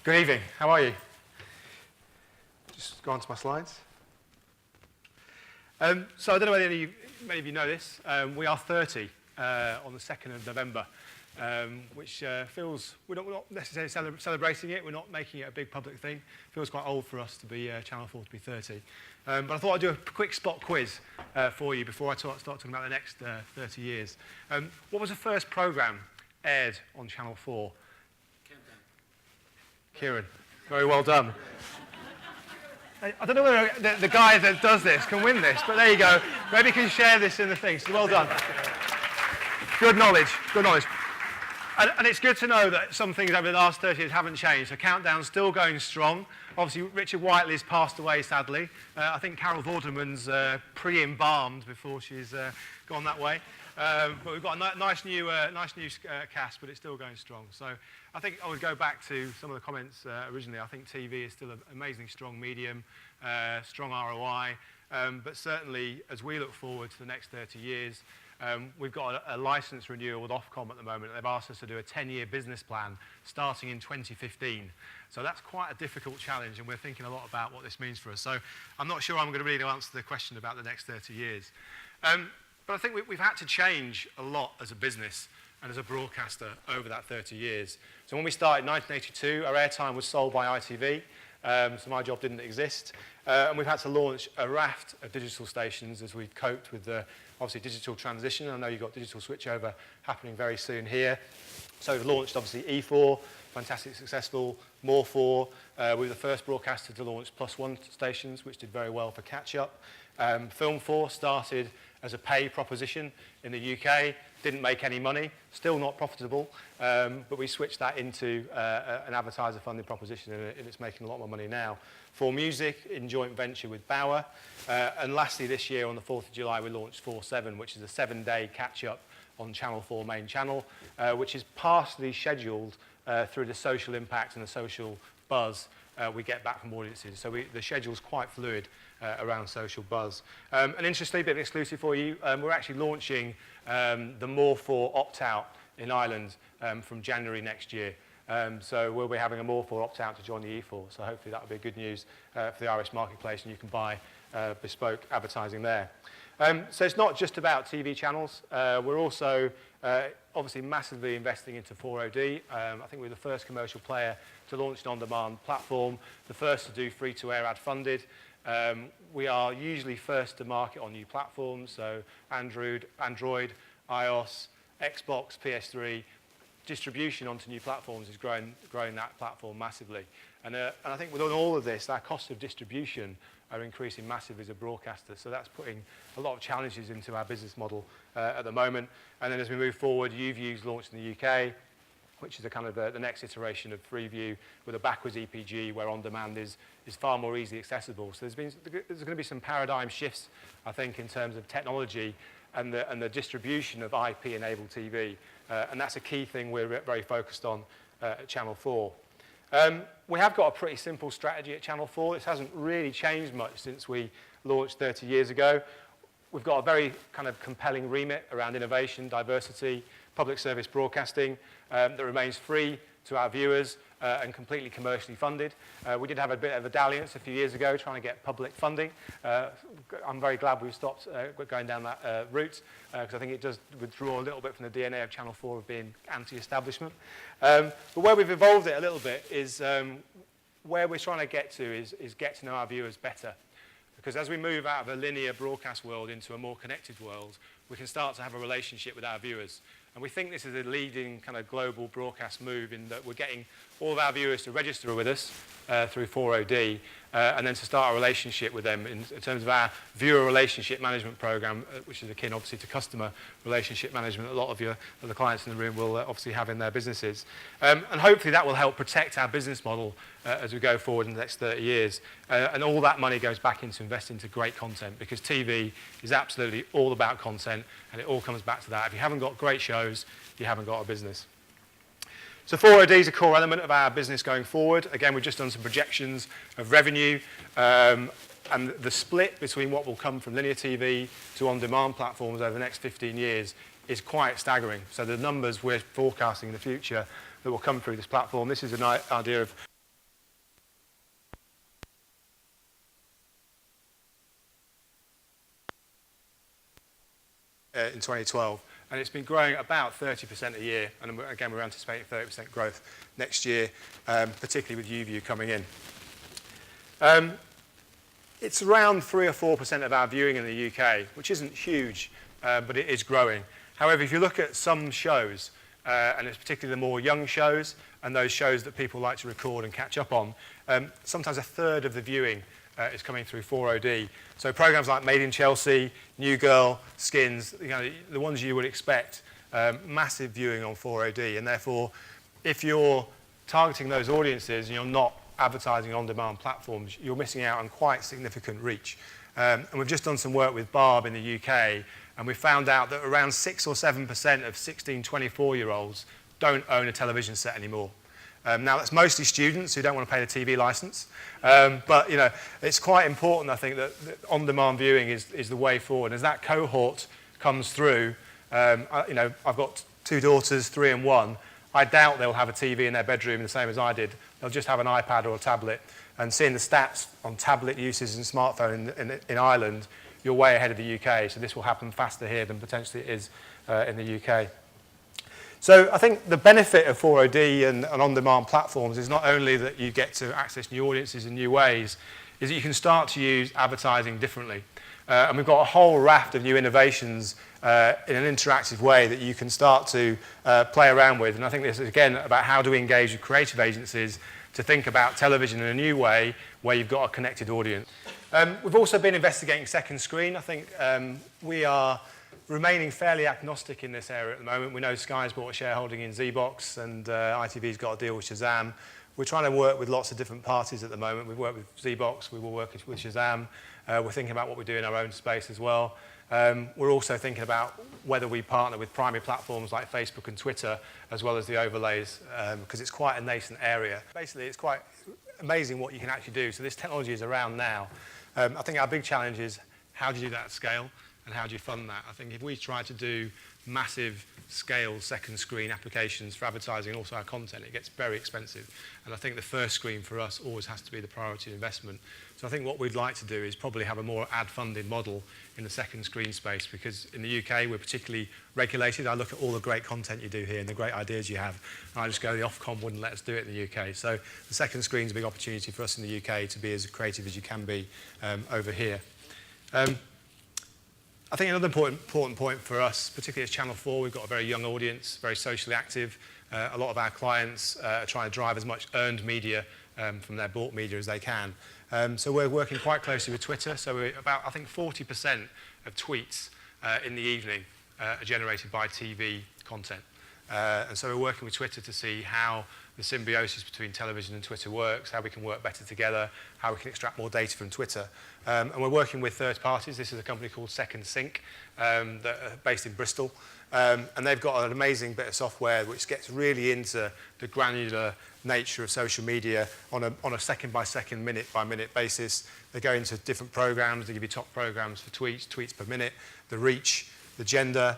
Good evening. How are you? Just go on to my slides. So I don't know whether many of you know this. We are 30 on the 2nd of November, which feels, we're not necessarily celebrating it. We're not making it a big public thing. It feels quite old for us to be Channel 4 to be 30. But I thought I'd do a quick spot quiz for you before I start talking about the next 30 years. What was the first programme aired on Channel 4? Kieran, very well done. I don't know whether the guy that does this can win this, but there you go. Maybe you can share this in the thing. So well done. Good knowledge, good knowledge. And it's good to know that some things over the last 30 years haven't changed. The countdown's still going strong. Obviously, Richard Whiteley's passed away, sadly. I think Carol Vorderman's pre-embalmed before she's gone that way. But we've got a nice new cast, but it's still going strong. So I think I would go back to some of the comments originally. I think TV is still an amazingly strong medium, strong ROI. But certainly, as we look forward to the next 30 years, we've got a license renewal with Ofcom at the moment. They've asked us to do a 10-year business plan starting in 2015. So that's quite a difficult challenge, and we're thinking a lot about what this means for us. So I'm not sure I'm going to really answer the question about the next 30 years. But I think we've had to change a lot as a business and as a broadcaster over that 30 years. So when we started in 1982, our airtime was sold by ITV, so my job didn't exist. And we've had to launch a raft of digital stations as we've coped with the, obviously, digital transition. I know you've got digital switchover happening very soon here. So we've launched, obviously, E4, fantastic, successful, More 4. We were the first broadcaster to launch +1 stations, which did very well for catch-up. Film 4 started as a pay proposition in the UK, didn't make any money, still not profitable, but we switched that into an advertiser-funded proposition, and it's making a lot more money now. For Music, in joint venture with Bauer, and lastly this year on the 4th of July we launched 4/7, which is a 7-day catch-up on Channel 4 main channel, which is partially scheduled through the social impact and the social buzz we get back from audiences. So the schedule's quite fluid around social buzz. And interestingly, a bit exclusive for you, we're actually launching the More 4 opt-out in Ireland from January next year. So we'll be having a More 4 opt-out to join the E4. So hopefully that'll be good news for the Irish marketplace, and you can buy bespoke advertising there. So it's not just about TV channels. We're also obviously massively investing into 4OD. I think we're the first commercial player to launch an on-demand platform, the first to do free-to-air ad-funded. We are usually first to market on new platforms, so Android, iOS, Xbox, PS3. Distribution onto new platforms is growing that platform massively. And I think with all of this, our cost of distribution are increasing massively as a broadcaster. So that's putting a lot of challenges into our business model at the moment. And then as we move forward, UView's launched in the UK, which is a kind of the next iteration of Freeview with a backwards EPG where on-demand is far more easily accessible. So there's going to be some paradigm shifts, I think, in terms of technology and the distribution of IP-enabled TV. And that's a key thing we're very focused on at Channel 4. We have got a pretty simple strategy at Channel 4. This hasn't really changed much since we launched 30 years ago. We've got a very kind of compelling remit around innovation, diversity, public service broadcasting that remains free to our viewers and completely commercially funded. We did have a bit of a dalliance a few years ago trying to get public funding. I'm very glad we've stopped going down that route because I think it does withdraw a little bit from the DNA of Channel 4 of being anti-establishment. But where we've evolved it a little bit is where we're trying to get to is get to know our viewers better. Because as we move out of a linear broadcast world into a more connected world, we can start to have a relationship with our viewers. And we think this is a leading kind of global broadcast move in that we're getting all of our viewers to register with us through 4OD and then to start a relationship with them in terms of our viewer relationship management program, which is akin obviously to customer relationship management. A lot of the clients in the room will obviously have in their businesses. And hopefully that will help protect our business model as we go forward in the next 30 years. And all that money goes back into investing into great content because TV is absolutely all about content and it all comes back to that. If you haven't got great shows, you haven't got a business. So 4OD is a core element of our business going forward. Again, we've just done some projections of revenue and the split between what will come from linear TV to on-demand platforms over the next 15 years is quite staggering. So the numbers we're forecasting in the future that will come through this platform, this is an idea of in 2012. And it's been growing at about 30% a year. And again, we're anticipating 30% growth next year, particularly with YouView coming in. It's around 3 or 4% of our viewing in the UK, which isn't huge, but it is growing. However, if you look at some shows, and it's particularly the more young shows and those shows that people like to record and catch up on, sometimes a third of the viewing is coming through 4OD. So programs like Made in Chelsea, New Girl, Skins, you know, the ones you would expect, massive viewing on 4OD. And therefore, if you're targeting those audiences and you're not advertising on-demand platforms, you're missing out on quite significant reach. And we've just done some work with Barb in the UK, and we found out that around 6 or 7% of 16, 24-year-olds don't own a television set anymore. Now, that's mostly students who don't want to pay the TV license. But, you know, it's quite important, I think, that on-demand viewing is the way forward. As that cohort comes through, you know, I've got 2 daughters, 3 and 1. I doubt they'll have a TV in their bedroom the same as I did. They'll just have an iPad or a tablet. And seeing the stats on tablet uses and smartphone in Ireland, you're way ahead of the UK. So this will happen faster here than potentially it is in the UK. So I think the benefit of 4OD and on-demand platforms is not only that you get to access new audiences in new ways, is that you can start to use advertising differently. And we've got a whole raft of new innovations in an interactive way that you can start to play around with. And I think this is, again, about how do we engage with creative agencies to think about television in a new way where you've got a connected audience. We've also been investigating second screen. I think we are remaining fairly agnostic in this area at the moment. We know Sky's bought a shareholding in Zbox and ITV's got a deal with Shazam. We're trying to work with lots of different parties at the moment. We've worked with Zbox, we will work with Shazam. We're thinking about what we do in our own space as well. We're also thinking about whether we partner with primary platforms like Facebook and Twitter, as well as the overlays, because it's quite a nascent area. Basically, it's quite amazing what you can actually do. So this technology is around now. I think our big challenge is how do you do that at scale and how do you fund that? I think if we try to do massive scale second screen applications for advertising and also our content, it gets very expensive. And I think the first screen for us always has to be the priority investment. So I think what we'd like to do is probably have a more ad-funded model in the second screen space, because in the UK we're particularly regulated. I look at all the great content you do here and the great ideas you have, and I just go, the Ofcom wouldn't let us do it in the UK. So the second screen is a big opportunity for us in the UK to be as creative as you can be over here. I think another important point for us, particularly as Channel 4, we've got a very young audience, very socially active. A lot of our clients are trying to drive as much earned media from their bought media as they can. So we're working quite closely with Twitter. So we're about, I think, 40% of tweets in the evening are generated by TV content. And so we're working with Twitter to see how the symbiosis between television and Twitter works, how we can work better together, how we can extract more data from Twitter. And we're working with third parties. This is a company called Second Sync, that are based in Bristol. And they've got an amazing bit of software which gets really into the granular nature of social media on a second-by-second, minute-by-minute basis. They go into different programs. They give you top programs for tweets per minute, the reach, the gender,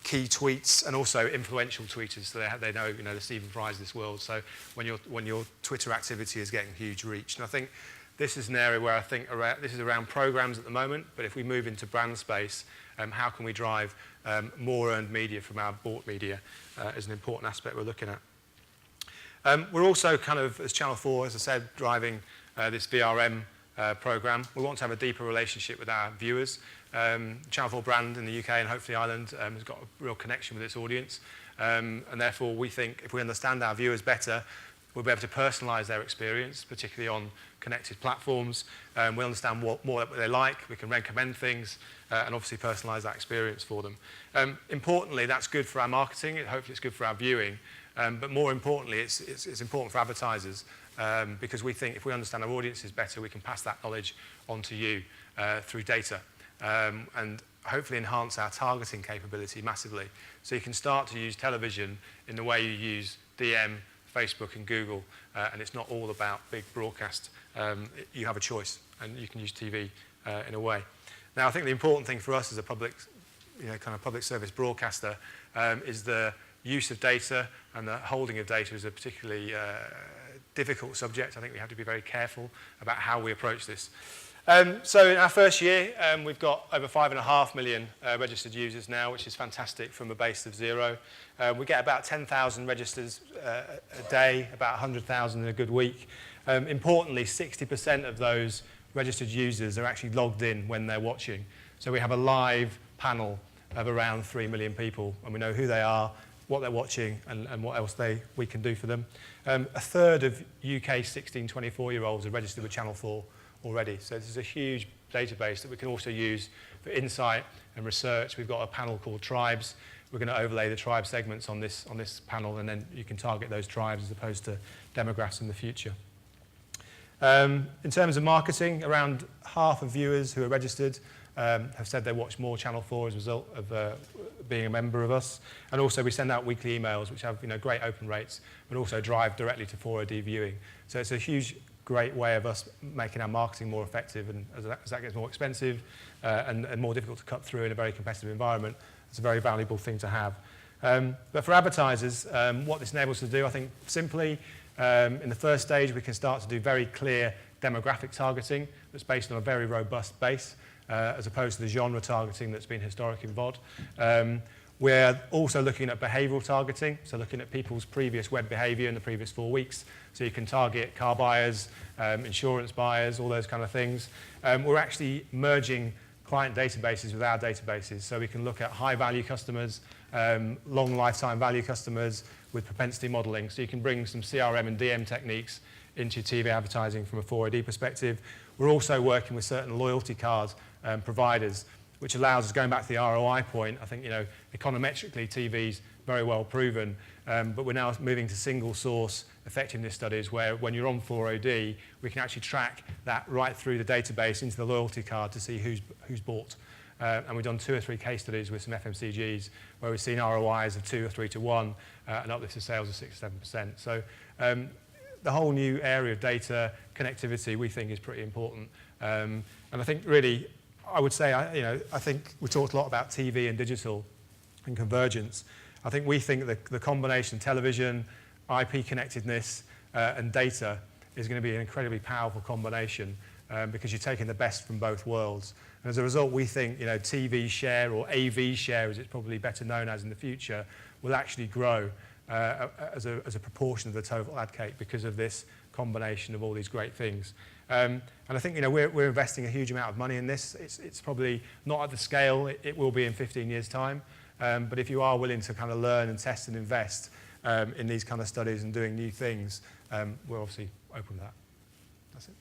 key tweets, and also influential tweeters. So they know, you know, the Stephen Fry's of this world. So when your Twitter activity is getting huge reach. And I think this is an area where I think this is around programs at the moment, but if we move into brand space, how can we drive more earned media from our bought media is an important aspect we're looking at. We're also kind of, as Channel 4, as I said, driving this VRM program. We want to have a deeper relationship with our viewers. Channel 4 brand in the UK and hopefully Ireland has got a real connection with its audience. And therefore, we think if we understand our viewers better, we'll be able to personalise their experience, particularly on connected platforms. We'll understand what they like. We can recommend things and obviously personalise that experience for them. Importantly, that's good for our marketing. Hopefully, it's good for our viewing. But more importantly, it's important for advertisers because we think if we understand our audiences better, we can pass that knowledge on to you through data and hopefully enhance our targeting capability massively. So you can start to use television in the way you use DM, Facebook and Google, and it's not all about big broadcast. You have a choice, and you can use TV in a way. Now, I think the important thing for us as a public, kind of public service broadcaster is the use of data, and the holding of data is a particularly difficult subject. I think we have to be very careful about how we approach this. So in our first year, we've got over 5.5 million registered users now, which is fantastic from a base of 0. We get about 10,000 registers a day, about 100,000 in a good week. Importantly, 60% of those registered users are actually logged in when they're watching. So we have a live panel of around 3 million people, and we know who they are, what they're watching, and what else we can do for them. A third of UK 16-24-year-olds are registered with Channel 4 already. So this is a huge database that we can also use for insight and research. We've got a panel called Tribes. We're going to overlay the tribe segments on this panel, and then you can target those tribes as opposed to demographics in the future. In terms of marketing, around half of viewers who are registered have said they watch more Channel 4 as a result of being a member of us. And also we send out weekly emails which have great open rates, but also drive directly to 4OD viewing. So it's a huge, great way of us making our marketing more effective, and as that gets more expensive and more difficult to cut through in a very competitive environment, it's a very valuable thing to have. But for advertisers, what this enables us to do, I think simply, in the first stage we can start to do very clear demographic targeting that's based on a very robust base, as opposed to the genre targeting that's been historic in VOD. We're also looking at behavioural targeting, so looking at people's previous web behaviour in the previous 4 weeks. So you can target car buyers, insurance buyers, all those kind of things. We're actually merging client databases with our databases, so we can look at high-value customers, long lifetime value customers with propensity modelling. So you can bring some CRM and DM techniques into your TV advertising from a 4AD perspective. We're also working with certain loyalty card providers, which allows us, going back to the ROI point, I think, econometrically TV's very well proven, but we're now moving to single source effectiveness studies where when you're on 4OD, we can actually track that right through the database into the loyalty card to see who's bought. And we've done 2 or 3 case studies with some FMCGs where we've seen ROIs of 2 or 3 to 1 and uplift of sales of 6 or 7%. So the whole new area of data connectivity we think is pretty important. And I think really, I would say, I think we talked a lot about TV and digital and convergence. I think we think that the combination of television, IP connectedness, and data is going to be an incredibly powerful combination because you're taking the best from both worlds. And as a result, we think TV share, or AV share, as it's probably better known as in the future, will actually grow as a proportion of the total ad cake because of this combination of all these great things. And I think we're investing a huge amount of money in this. It's probably not at the scale it will be in 15 years' time. But if you are willing to kind of learn and test and invest in these kind of studies and doing new things, we're obviously open to that. That's it.